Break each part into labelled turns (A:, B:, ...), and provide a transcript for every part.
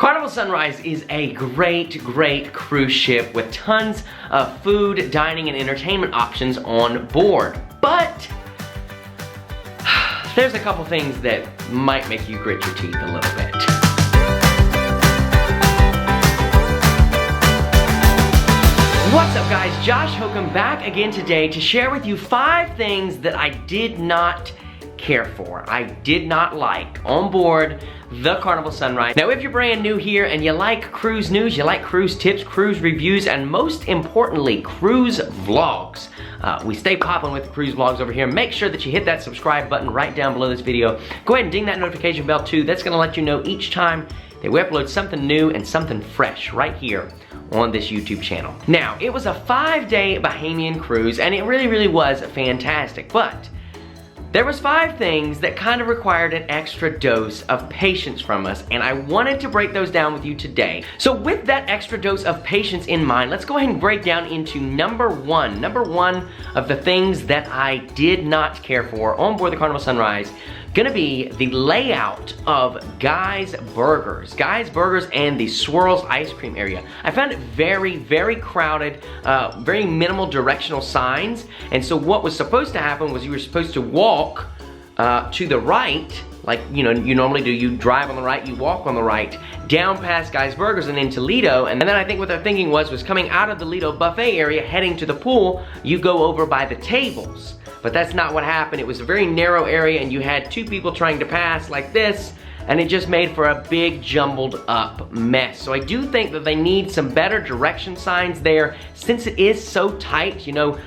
A: Carnival Sunrise is a great cruise ship with tons of food, dining, and entertainment options on board. But there's a couple things that might make you grit your teeth a little bit. What's up guys, Josh Holcomb back again today to share with you 5 things that I did not care for, I did not like on board the Carnival Sunrise. Now if you're brand new here and you like cruise news, you like cruise tips, cruise reviews, and most importantly, cruise vlogs. We stay popping with cruise vlogs over here. Make sure that you hit that subscribe button right down below this video. Go ahead and ding that notification bell too. That's gonna let you know each time that we upload something new and something fresh right here on this YouTube channel. Now, it was a 5-day Bahamian cruise and it really was fantastic, but there was 5 things that kind of required an extra dose of patience from us, and I wanted to break those down with you today. So with that extra dose of patience in mind, let's go ahead and break down into number one. Number one of the things that I did not care for on board the Carnival Sunrise, gonna be the layout of Guy's Burgers. Guy's Burgers and the Swirls ice cream area. I found it very crowded, very minimal directional signs, and so what was supposed to happen was you were supposed to walk to the right, like you normally do. You drive on the right, you walk on the right, down past Guy's Burgers and into Lido, and then I think what they're thinking was coming out of the Lido buffet area, heading to the pool, you go over by the tables. But that's not what happened. It was a very narrow area and you had 2 people trying to pass like this, and it just made for a big jumbled up mess. So I do think that they need some better direction signs there since it is so tight. You know,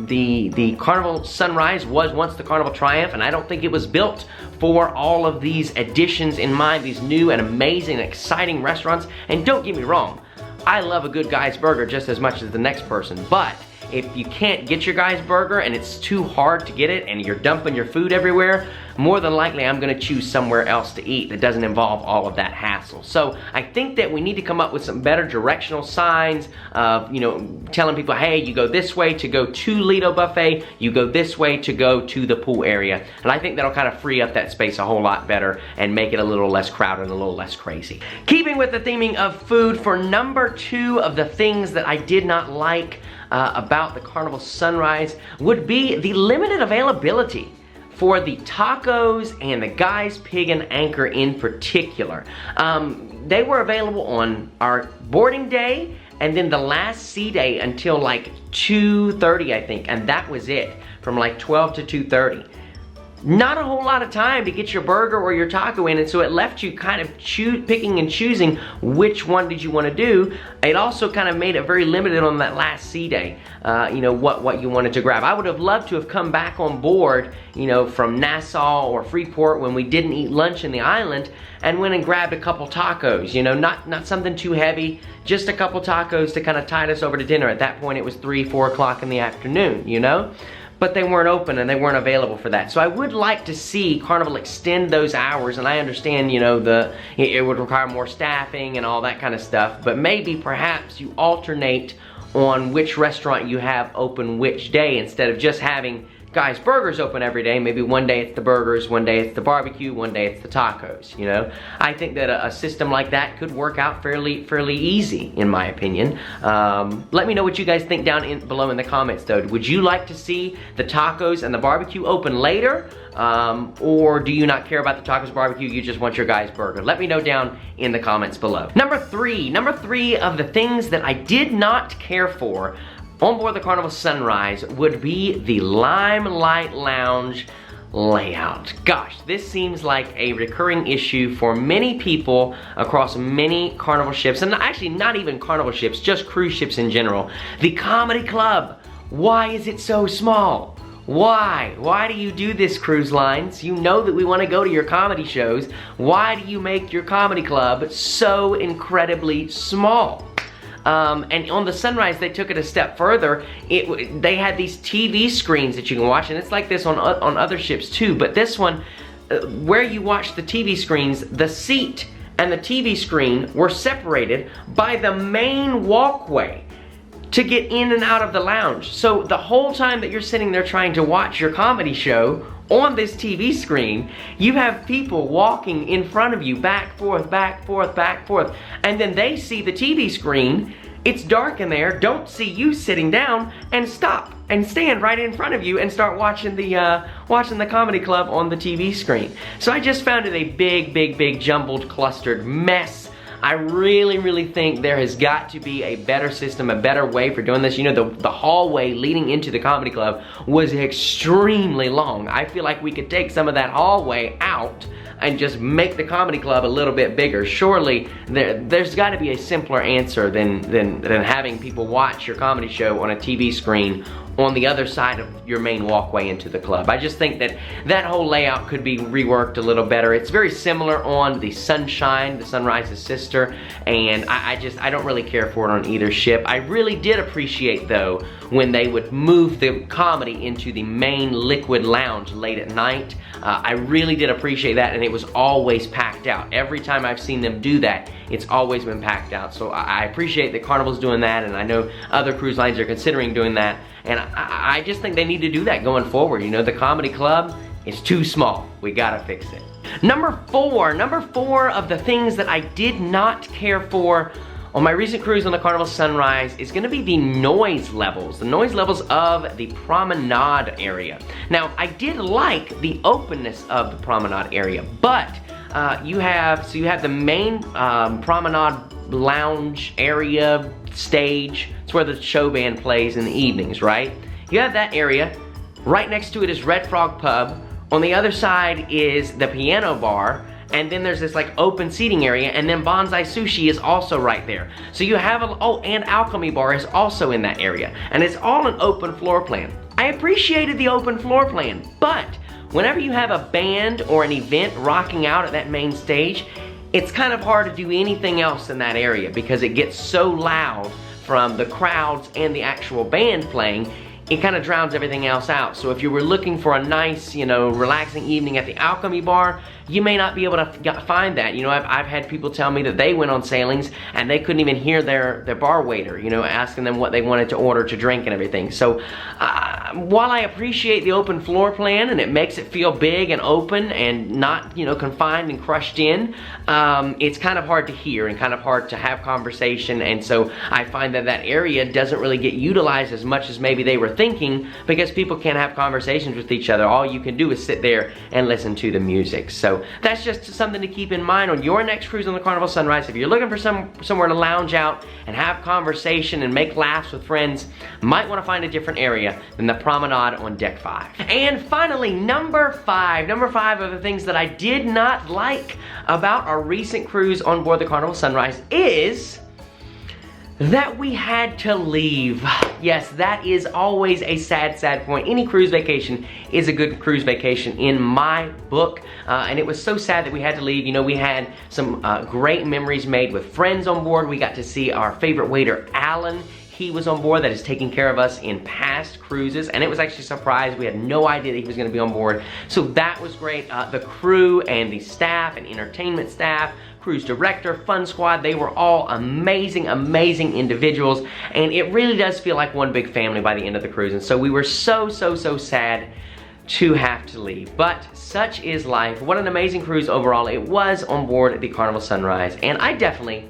A: the Carnival Sunrise was once the Carnival Triumph, and I don't think it was built for all of these additions in mind, these new and amazing and exciting restaurants. And don't get me wrong, I love a good Guy's Burger just as much as the next person, but if you can't get your Guy's Burger and it's too hard to get it and you're dumping your food everywhere, more than likely I'm gonna choose somewhere else to eat that doesn't involve all of that hassle. So I think that we need to come up with some better directional signs of, telling people, hey, you go this way to go to Lido Buffet, you go this way to go to the pool area. And I think that'll kind of free up that space a whole lot better and make it a little less crowded and a little less crazy. Keeping with the theming of food, for number 2 of the things that I did not like about the Carnival Sunrise would be the limited availability for the tacos and the Guy's Pig and Anchor in particular. They were available on our boarding day and then the last sea day until like 2:30 I think, and that was it, from like 12 to 2:30. Not a whole lot of time to get your burger or your taco in, and so it left you kind of picking and choosing which one did you want to do. It also kind of made it very limited on that last sea day, what you wanted to grab. I would have loved to have come back on board, from Nassau or Freeport when we didn't eat lunch in the island and went and grabbed a couple tacos, not something too heavy, just a couple tacos to kind of tide us over to dinner. At that point it was 3-4 o'clock in the afternoon, But they weren't open and they weren't available for that. So I would like to see Carnival extend those hours, and I understand, it would require more staffing and all that kind of stuff, but maybe perhaps you alternate on which restaurant you have open which day instead of just having Guy's Burgers open every day. Maybe one day it's the burgers, one day it's the barbecue, one day it's the tacos, I think that a system like that could work out fairly easy, in my opinion. Let me know what you guys think down below in the comments though. Would you like to see the tacos and the barbecue open later? Or do you not care about the tacos barbecue, you just want your Guy's Burger? Let me know down in the comments below. Number three of the things that I did not care for on board the Carnival Sunrise would be the Limelight Lounge layout. Gosh, this seems like a recurring issue for many people across many Carnival ships, and actually not even Carnival ships, just cruise ships in general. The Comedy Club, why is it so small? Why? Why do you do this, cruise lines? You know that we want to go to your comedy shows. Why do you make your comedy club so incredibly small? And on the Sunrise, they took it a step further. They had these TV screens that you can watch, and it's like this on other ships too, but this one, where you watch the TV screens, the seat and the TV screen were separated by the main walkway to get in and out of the lounge. So the whole time that you're sitting there trying to watch your comedy show on this TV screen, you have people walking in front of you, back, forth, back, forth, back, forth, and then they see the TV screen, it's dark in there, don't see you sitting down, and stop and stand right in front of you and start watching the comedy club on the TV screen. So I just found it a big jumbled, clustered mess. I really think there has got to be a better system, a better way for doing this. You know, the hallway leading into the comedy club was extremely long. I feel like we could take some of that hallway out and just make the comedy club a little bit bigger. Surely there's got to be a simpler answer than having people watch your comedy show on a TV screen on the other side of your main walkway into the club. I just think that whole layout could be reworked a little better. It's very similar on the Sunshine, the Sunrise's sister, and I don't really care for it on either ship. I really did appreciate, though, when they would move the comedy into the main liquid lounge late at night. I really did appreciate that, and it was always packed out. Every time I've seen them do that, it's always been packed out. So I appreciate that Carnival's doing that, and I know other cruise lines are considering doing that. And I just think they need to do that going forward. You know, the comedy club is too small. We gotta fix it. Number four of the things that I did not care for on my recent cruise on the Carnival Sunrise is gonna be the noise levels. The noise levels of the promenade area. Now, I did like the openness of the promenade area, but you have the main promenade lounge area, stage. It's where the show band plays in the evenings, right? You have that area. Right next to it is Red Frog Pub. On the other side is the piano bar. And then there's this like open seating area, and then Bonsai Sushi is also right there. So you have and Alchemy Bar is also in that area. And it's all an open floor plan. I appreciated the open floor plan, but whenever you have a band or an event rocking out at that main stage, it's kind of hard to do anything else in that area because it gets so loud from the crowds and the actual band playing, it kind of drowns everything else out. So if you were looking for a nice, you know, relaxing evening at the Alchemy Bar, you may not be able to find that. You know, I've had people tell me that they went on sailings and they couldn't even hear their bar waiter, you know, asking them what they wanted to order to drink and everything. So while I appreciate the open floor plan and it makes it feel big and open and not, you know, confined and crushed in, it's kind of hard to hear and kind of hard to have conversation. And so I find that area doesn't really get utilized as much as maybe they were thinking because people can't have conversations with each other. All you can do is sit there and listen to the music. So that's just something to keep in mind on your next cruise on the Carnival Sunrise. If you're looking for somewhere to lounge out and have conversation and make laughs with friends, might want to find a different area than the promenade on deck 5. And finally, number five of the things that I did not like about our recent cruise on board the Carnival Sunrise is that we had to leave. Yes, that is always a sad point. Any cruise vacation is a good cruise vacation in my book. And it was so sad that we had to leave. You know, we had some great memories made with friends on board. We got to see our favorite waiter, Alan. He was on board that has taken care of us in past cruises, and it was actually a surprise. We had no idea that he was gonna be on board. So that was great. The crew and the staff and entertainment staff, cruise director, fun squad, they were all amazing individuals, and it really does feel like one big family by the end of the cruise. And so we were so sad to have to leave, but such is life. What an amazing cruise overall it was on board the Carnival Sunrise, and I definitely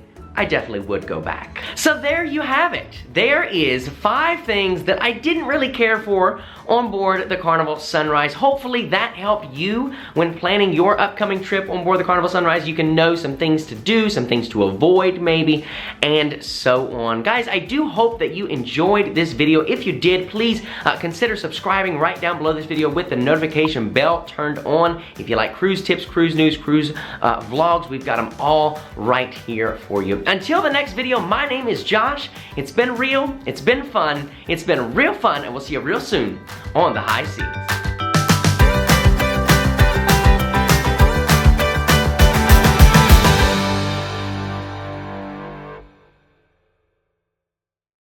A: would go back. So there you have it. There is 5 things that I didn't really care for on board the Carnival Sunrise. Hopefully that helped you when planning your upcoming trip on board the Carnival Sunrise. You can know some things to do, some things to avoid maybe, and so on. Guys, I do hope that you enjoyed this video. If you did, please consider subscribing right down below this video with the notification bell turned on. If you like cruise tips, cruise news, cruise vlogs, we've got them all right here for you. Until the next video, my name is Josh. It's been real, it's been fun, it's been real fun, and we'll see you real soon on the high seas.